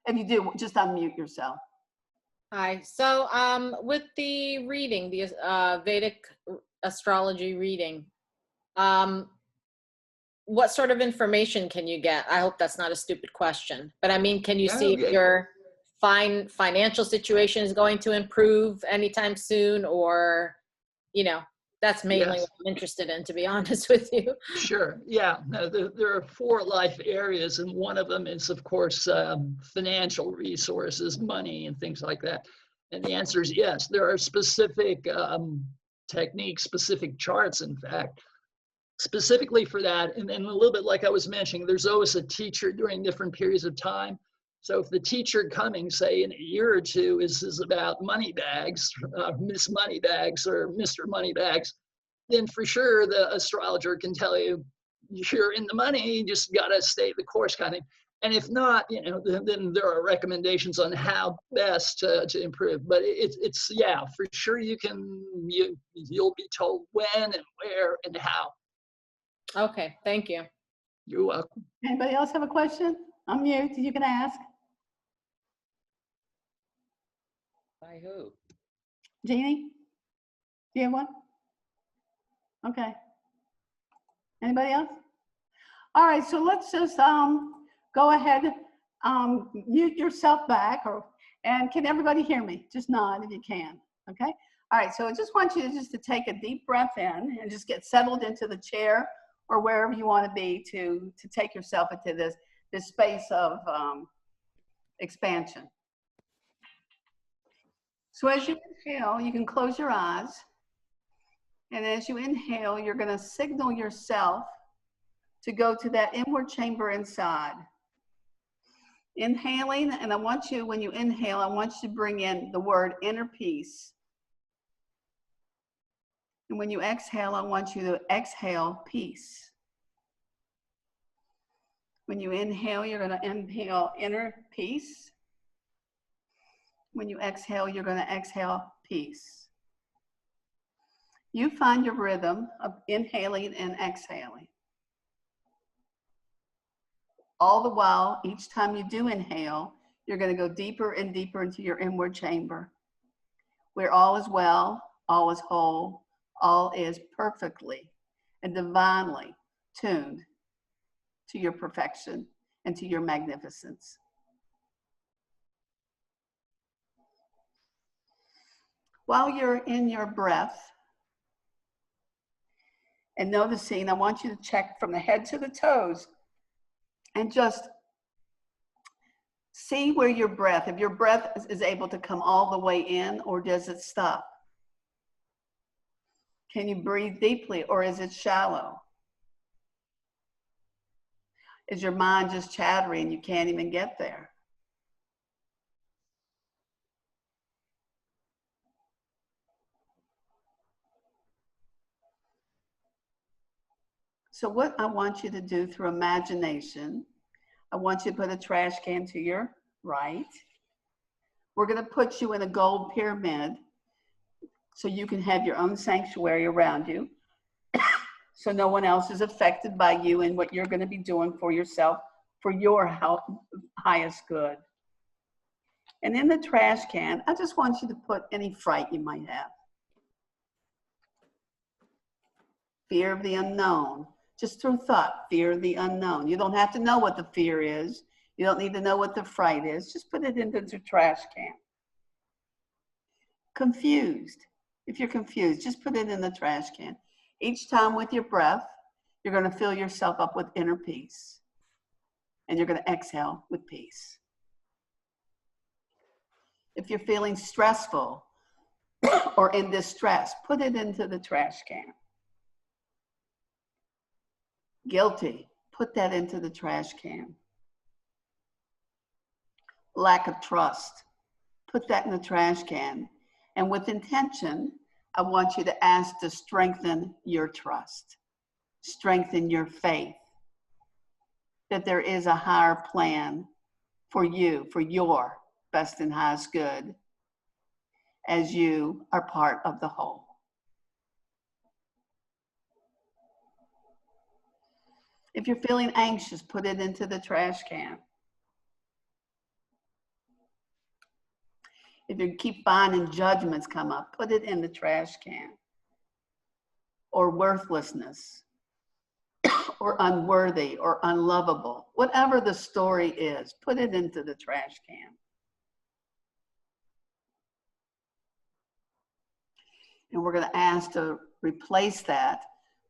If you do, just unmute yourself. Hi. So with the reading, the Vedic astrology reading, what sort of information can you get? I hope that's not a stupid question, but can you see if you're financial situation is going to improve anytime soon, or, you know, that's mainly Yes. what I'm interested in, to be honest with you. Sure. Yeah. No, there are 4 life areas, and one of them is, of course, financial resources, money, and things like that. And the answer is yes. There are specific techniques, specific charts, in fact, specifically for that. And then a little bit like I was mentioning, there's always a teacher during different periods of time. So if the teacher coming, say, in a year or two is about money bags, Miss Moneybags or Mr. Moneybags, then for sure the astrologer can tell you you're in the money, you just got to stay the course kind of thing. And if not, you know, then there are recommendations on how best to improve. But it's yeah, for sure you'll be told when and where and how. Okay, thank you. You're welcome. Anybody else have a question? I'm mute, you can ask. I hope. Jeannie, do you have one? Okay. Anybody else? All right, so let's just go ahead, mute yourself back, and can everybody hear me? Just nod if you can, okay? All right, so I just want you to take a deep breath in and just get settled into the chair or wherever you want to be to take yourself into this space of expansion. So as you inhale, you can close your eyes. And as you inhale, you're going to signal yourself to go to that inward chamber inside. Inhaling, and I want you, when you inhale, I want you to bring in the word inner peace. And when you exhale, I want you to exhale peace. When you inhale, you're going to inhale inner peace. When you exhale, you're going to exhale peace. You find your rhythm of inhaling and exhaling. All the while, each time you do inhale, you're going to go deeper and deeper into your inward chamber, where all is well, all is whole, all is perfectly and divinely tuned to your perfection and to your magnificence. While you're in your breath and noticing, I want you to check from the head to the toes and just see where your breath, if your breath is able to come all the way in, or does it stop? Can you breathe deeply, or is it shallow? Is your mind just chattering, you can't even get there? So what I want you to do through imagination, I want you to put a trash can to your right. We're going to put you in a gold pyramid so you can have your own sanctuary around you, so no one else is affected by you and what you're going to be doing for yourself for your highest good. And in the trash can, I just want you to put any fright you might have. Fear of the unknown. Just through thought, fear of the unknown. You don't have to know what the fear is. You don't need to know what the fright is. Just put it into the trash can. Confused. If you're confused, just put it in the trash can. Each time with your breath, you're going to fill yourself up with inner peace. And you're going to exhale with peace. If you're feeling stressful or in distress, put it into the trash can. Guilty, put that into the trash can. Lack of trust, put that in the trash can. And with intention, I want you to ask to strengthen your trust, strengthen your faith, that there is a higher plan for you, for your best and highest good, as you are part of the whole. If you're feeling anxious, put it into the trash can. If you keep finding judgments come up, put it in the trash can. Or worthlessness, or unworthy, or unlovable. Whatever the story is, put it into the trash can. And we're going to ask to replace that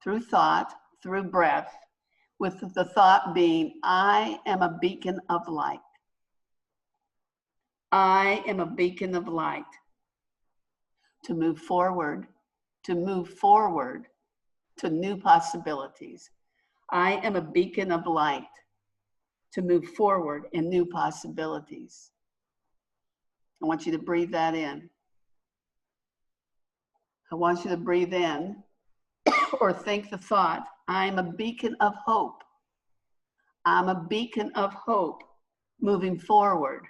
through thought, through breath, with the thought being, I am a beacon of light. I am a beacon of light. To move forward, to new possibilities. I am a beacon of light to move forward in new possibilities. I want you to breathe that in. I want you to breathe in or think the thought, I'm a beacon of hope. I'm a beacon of hope moving forward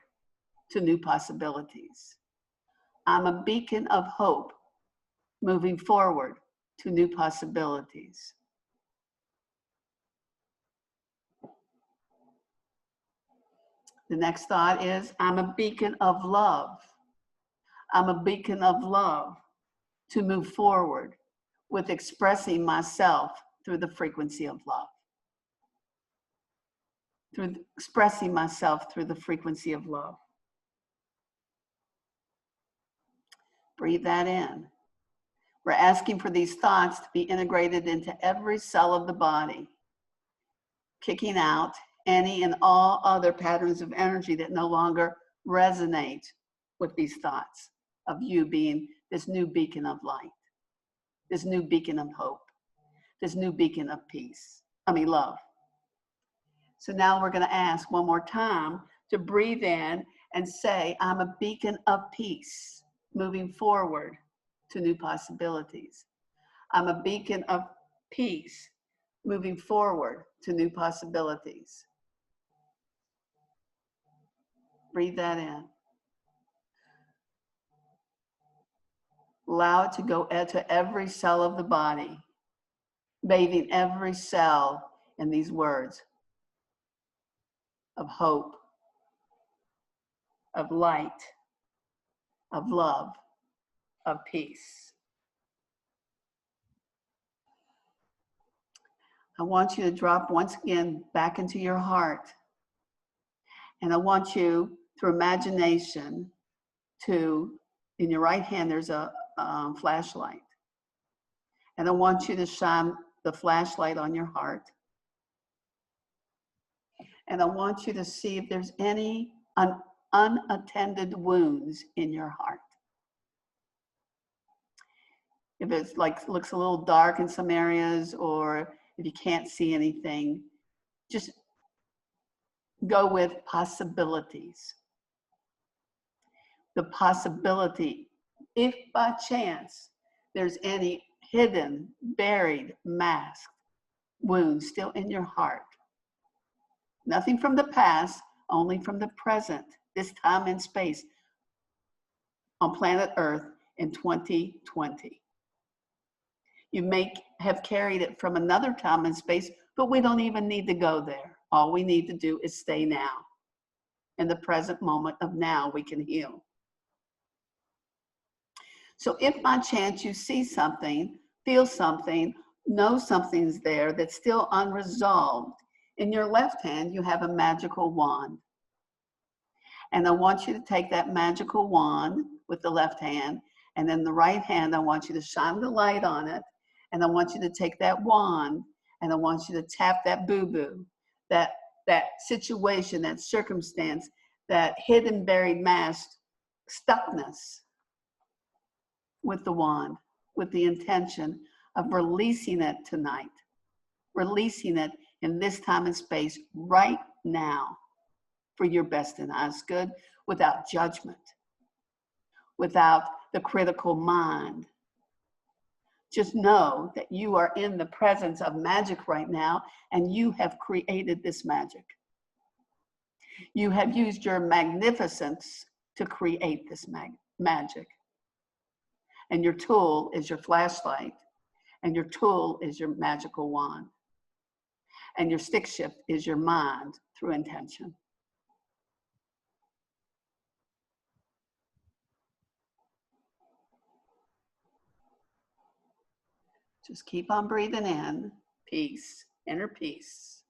to new possibilities. I'm a beacon of hope moving forward to new possibilities. The next thought is, I'm a beacon of love. I'm a beacon of love to move forward with expressing myself through the frequency of love. Through expressing myself through the frequency of love. Breathe that in. We're asking for these thoughts to be integrated into every cell of the body, kicking out any and all other patterns of energy that no longer resonate with these thoughts of you being this new beacon of light, this new beacon of hope, this new beacon of love. So now we're going to ask one more time to breathe in and say, I'm a beacon of peace moving forward to new possibilities. I'm a beacon of peace moving forward to new possibilities. Breathe that in. Allow it to go into every cell of the body, bathing every cell in these words of hope, of light, of love, of peace. I want you to drop once again back into your heart. And I want you, through imagination, to, in your right hand, there's a flashlight. And I want you to shine the flashlight on your heart. And I want you to see if there's any unattended wounds in your heart. If it's like looks a little dark in some areas, or if you can't see anything, just go with possibilities. The possibility, if by chance there's any hidden, buried, masked wounds still in your heart. Nothing from the past, only from the present, this time and space on planet Earth in 2020. You may have carried it from another time and space, but we don't even need to go there. All we need to do is stay now. In the present moment of now, we can heal. So if by chance you see something, feel something, know something's there that's still unresolved, in your left hand, you have a magical wand. And I want you to take that magical wand with the left hand, and in the right hand, I want you to shine the light on it, and I want you to take that wand, and I want you to tap that boo-boo, that situation, that circumstance, that hidden, buried, masked stuckness with the wand, with the intention of releasing it tonight, releasing it in this time and space right now for your best and highest good, without judgment, without the critical mind. Just know that you are in the presence of magic right now, and you have created this magic. You have used your magnificence to create this magic. And your tool is your flashlight, and your tool is your magical wand. And your stick shift is your mind through intention. Just keep on breathing in peace, inner peace,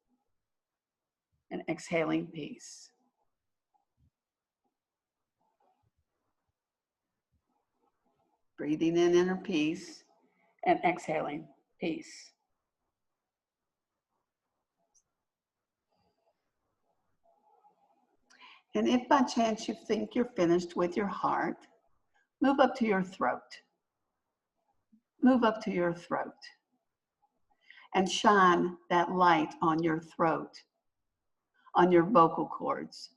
and exhaling peace. Breathing in inner peace and exhaling peace. And if by chance you think you're finished with your heart, move up to your throat. Move up to your throat and shine that light on your throat, on your vocal cords.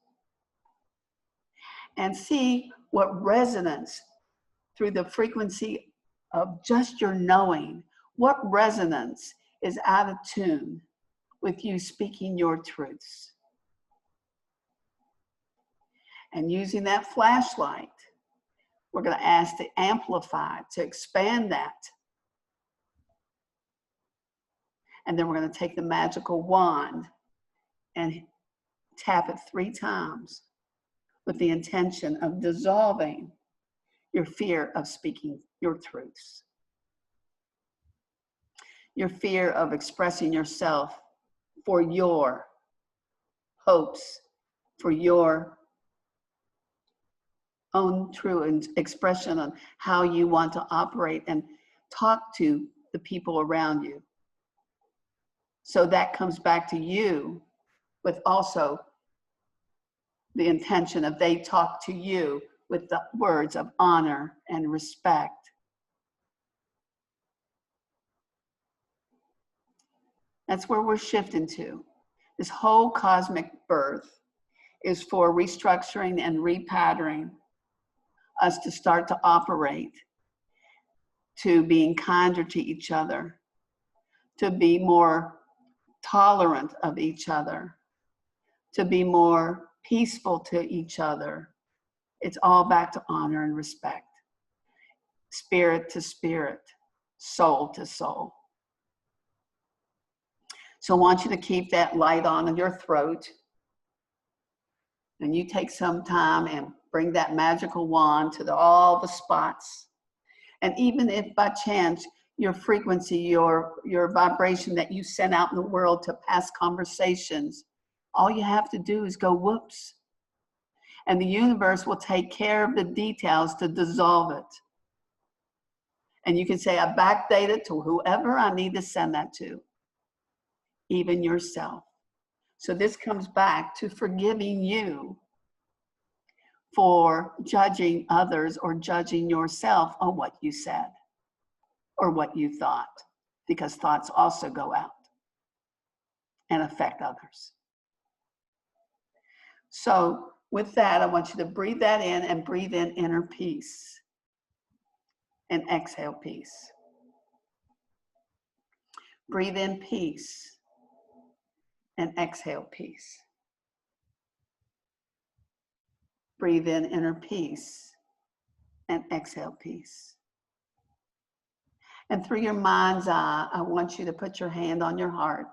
And see what resonance through the frequency of just your knowing, what resonance is out of tune with you speaking your truths. And using that flashlight, we're going to ask to amplify, to expand that. And then we're going to take the magical wand and tap it 3 times with the intention of dissolving your fear of speaking your truths. Your fear of expressing yourself for your hopes, for your own true expression on how you want to operate and talk to the people around you. So that comes back to you with also the intention of they talk to you with the words of honor and respect. That's where we're shifting to. This whole cosmic birth is for restructuring and repatterning us to start to operate, to being kinder to each other, to be more tolerant of each other, to be more peaceful to each other. It's all back to honor and respect. Spirit to spirit, soul to soul. So I want you to keep that light on in your throat. And you take some time and bring that magical wand to all the spots. And even if by chance your frequency, your vibration that you send out in the world to past conversations, all you have to do is go whoops. And the universe will take care of the details to dissolve it. And you can say, I backdate it to whoever I need to send that to, even yourself. So this comes back to forgiving you for judging others or judging yourself on what you said or what you thought, because thoughts also go out and affect others. So with that, I want you to breathe that in and breathe in inner peace and exhale peace. Breathe in peace and exhale peace. Breathe in inner peace and exhale peace. And through your mind's eye, I want you to put your hand on your heart.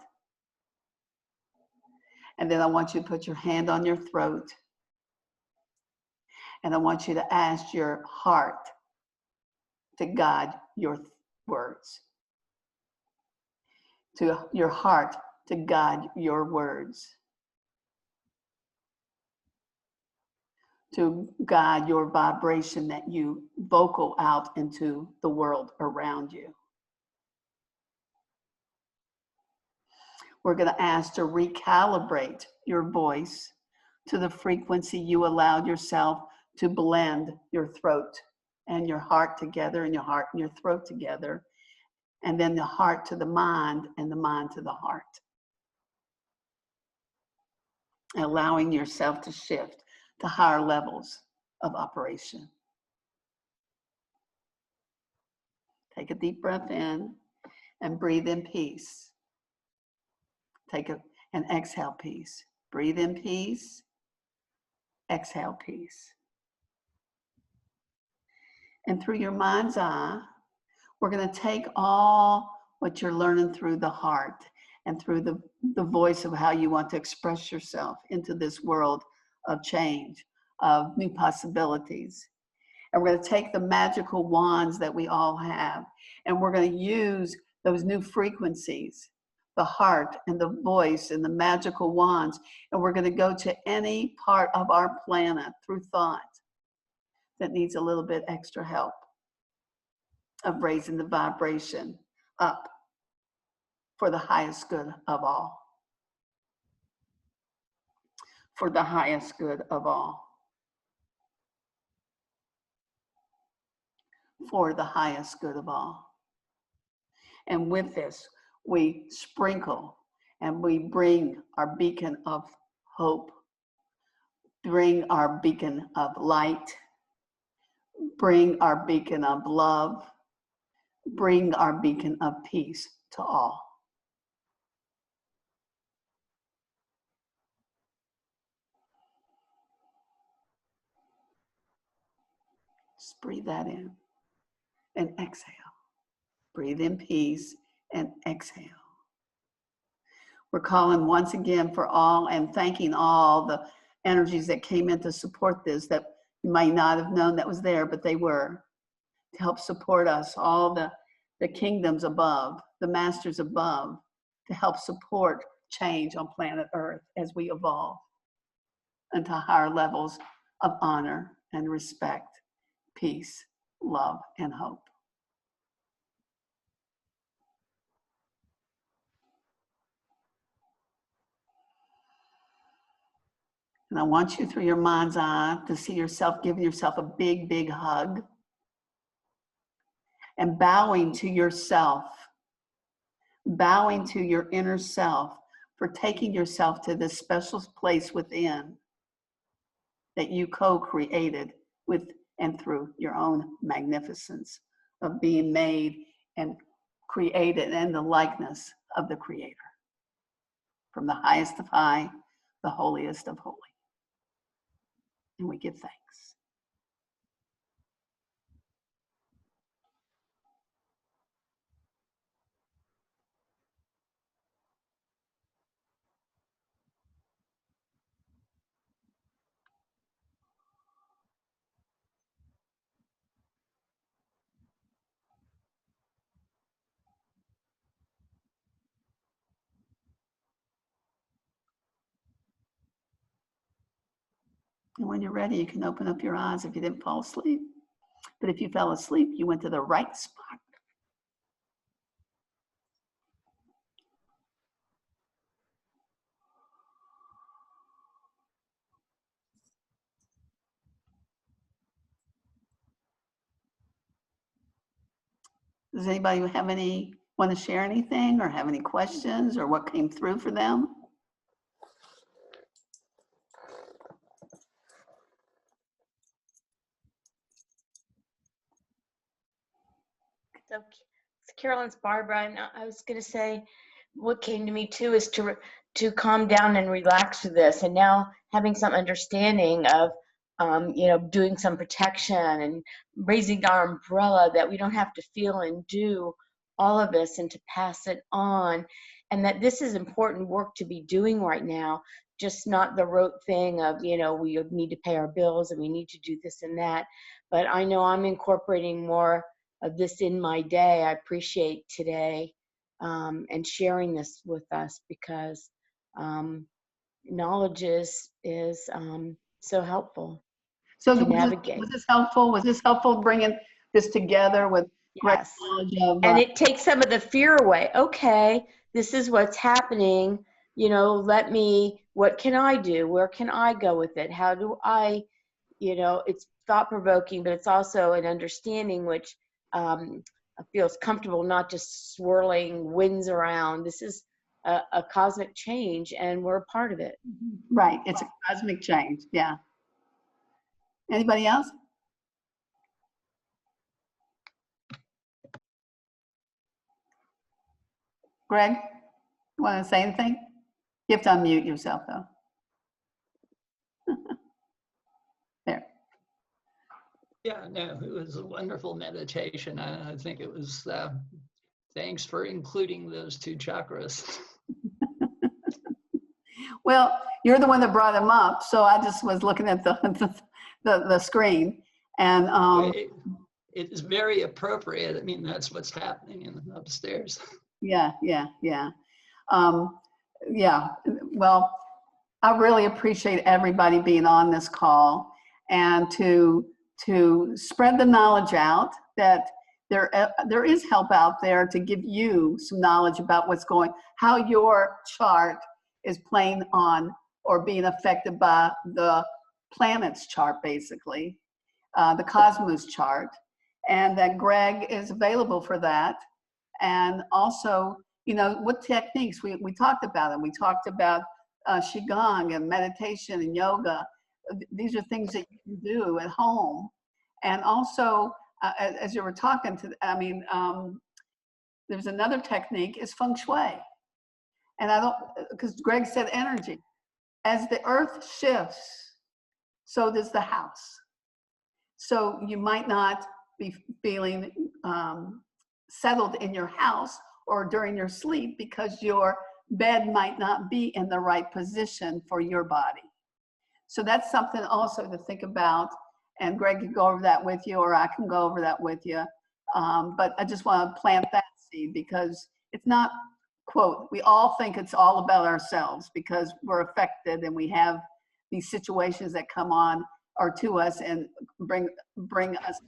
And then I want you to put your hand on your throat. And I want you to ask your heart to guide your words. To your heart to guide your words. To guide your vibration that you vocal out into the world around you. We're going to ask to recalibrate your voice to the frequency you allowed yourself to blend your throat and your heart together, and your heart and your throat together, and then the heart to the mind and the mind to the heart. Allowing yourself to shift to higher levels of operation. Take a deep breath in and breathe in peace. Take an exhale peace. Breathe in peace. Exhale peace. And through your mind's eye, we're going to take all what you're learning through the heart and through the voice of how you want to express yourself into this world of change, of new possibilities. And we're going to take the magical wands that we all have, and we're going to use those new frequencies, the heart and the voice and the magical wands, and we're going to go to any part of our planet through thought that needs a little bit extra help. of raising the vibration up for the highest good of all. For the highest good of all. For the highest good of all. And with this, we sprinkle and we bring our beacon of hope, bring our beacon of light, bring our beacon of love, bring our beacon of peace to all. Just breathe that in and exhale. Breathe in peace and exhale. We're calling once again for all and thanking all the energies that came in to support this that you might not have known that was there, but they were, to help support us, all the kingdoms above, the masters above, to help support change on planet Earth as we evolve into higher levels of honor and respect, peace, love, and hope. And I want you, through your mind's eye, to see yourself giving yourself a big, big hug and bowing to yourself, bowing to your inner self for taking yourself to this special place within that you co-created with and through your own magnificence of being made and created in the likeness of the Creator. From the highest of high, the holiest of holy. And we give thanks. And when you're ready, you can open up your eyes if you didn't fall asleep. But if you fell asleep, you went to the right spot. Does anybody want to share anything or have any questions or what came through for them? So, Carolyn's Barbara, and I was going to say, what came to me too is to calm down and relax with this, and now having some understanding of, doing some protection and raising our umbrella, that we don't have to feel and do all of this and to pass it on, and that this is important work to be doing right now, just not the rote thing of, we need to pay our bills and we need to do this and that. But I know I'm incorporating more of this in my day. I appreciate today and sharing this with us, because knowledge is so helpful to navigate. Was this helpful? Was this helpful bringing this together with great Yes. knowledge of, And it takes some of the fear away. Okay, this is what's happening. What can I do? Where can I go with it? How do I, it's thought-provoking, but it's also an understanding which feels comfortable, not just swirling winds around. This is a cosmic change, and we're a part of it. right, it's a cosmic change, yeah. Anybody else? Greg, you want to say anything? You have to unmute yourself though. There. Yeah, no, it was a wonderful meditation. I think it was, thanks for including those two chakras. Well, you're the one that brought them up, so I just was looking at the screen, and It is very appropriate. I mean, that's what's happening upstairs. yeah. Well, I really appreciate everybody being on this call and to spread the knowledge out that there is help out there to give you some knowledge about how your chart is playing on or being affected by the planets chart, basically, the Cosmos chart, and that Greg is available for that. And also, you know, what techniques, we talked about them. We talked about Qigong and meditation and yoga. These are things that you can do at home. And also, as you were talking there's another technique is feng shui. And because Greg said energy. As the earth shifts, so does the house. So you might not be feeling settled in your house or during your sleep because your bed might not be in the right position for your body. So that's something also to think about. And Greg can go over that with you, or I can go over that with you. But I just want to plant that seed because it's not, quote, we all think it's all about ourselves because we're affected and we have these situations that come on or to us and bring us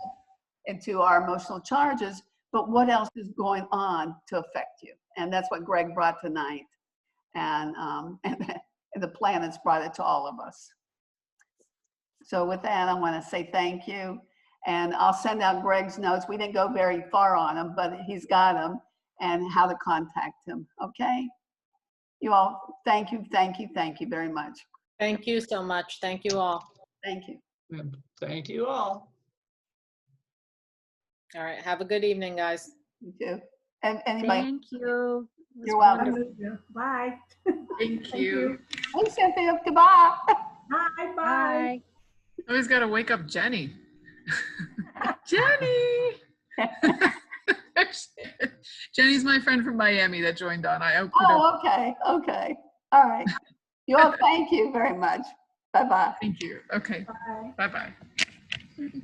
into our emotional charges. But what else is going on to affect you? And that's what Greg brought tonight. And the planets brought it to all of us. So with that, I want to say thank you. And I'll send out Greg's notes. We didn't go very far on them, but he's got them and how to contact him. Okay? You all, thank you very much. Thank you so much. Thank you all. Thank you. Thank you all. All right. Have a good evening, guys. You too. And anybody? Thank you. It was You're welcome. wonderful. Bye. Thank you. Hey, Cynthia, goodbye. Bye. Bye. Bye. Always got to wake up Jenny. Jenny! Jenny's my friend from Miami that joined on. Oh, okay. Okay. All right. You all, thank you very much. Bye-bye. Thank you. Okay. Bye. Bye-bye.